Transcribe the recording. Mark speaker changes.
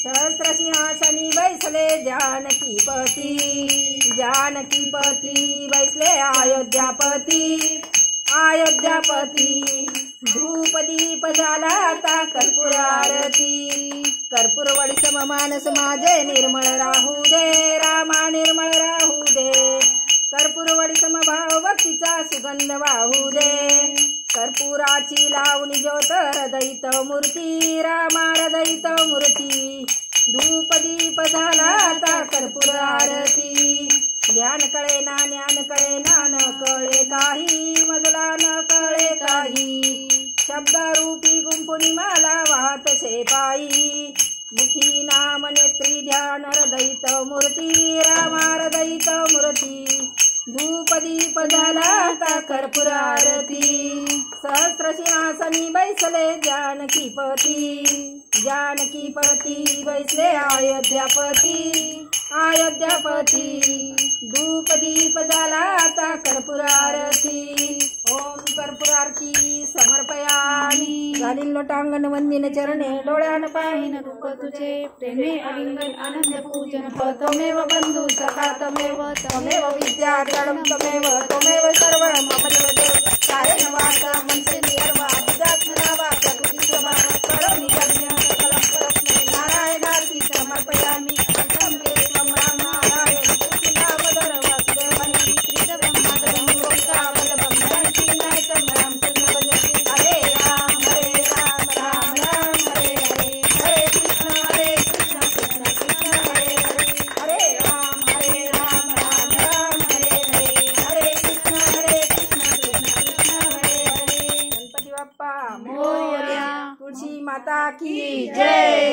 Speaker 1: सहस्रसिंहासनी बैसले जानकीपती, जानकीपती बैसले अयोध्यापती, अयोध्यापती। धूप दीप झाला आता कर्पूर आरती। कर्पूर वडिसम मानस माझे निर्मळ राहू दे, रामा निर्मळ राहू दे। कर्पूर वडिसम भाव भक्तीचा सुगंध वाहू दे। कर्पूराची लावणी ज्योत हृदयित मूर्ती, रामा हृदयित मूर्ती। धूप दीप झाला आता कर्पूर आरती। ध्यान कळे ना ज्ञान कळे ना, न कळे काही मजला न कळे काही। शब्दरूपी गुंफुनी मला वाहतसे पायी। मुखी नाम नेत्री ध्यान हृदयित मूर्ती, रामा हृदयित मूर्ती। धूप दीप झाला आता कर्पूर आरती। सहस्र सिंहासनी बैसले जानकीपती, जानकीपती बैसले अयोध्यापती, अयोध्यापती। धूप दीप झाला आता कर्पूर आरती। ओम कर्पूर आरती समर्पयामि। घालीन लोटांगण वंदिन चरणे, डोळ्यान पाहिन रूप तुझे। प्रेमे अलिंगन आनंद पूजन, त्वमेव बंधु सखा त्वमेव। त्वमेव विद्या द्रढं त्वमेव, त्वमेव सर्व मम देव। कायेन वाचा मनसेन कर्म अध्यात्मना वा प्रकृती स्वभाव करोमि यज्ञं सकलं परस्मै नारायणार्पणं समर्पयामि। अर्पणं ते त्वं राम नारायण दामोदर वासुदेवं श्रीधरं माधवं गोपिकावल्लभं जानकी नायकं रामचंद्र भजते। हरे राम राम राम हरे हरे, हरे कृष्ण कृष्ण कृष्ण हरे हरे। हरे राम राम राम हरे हरे, हरे कृष्ण कृष्ण कृष्ण हरे हरे। गणपती बाप्पा मोरया। तुळशी माता की जय।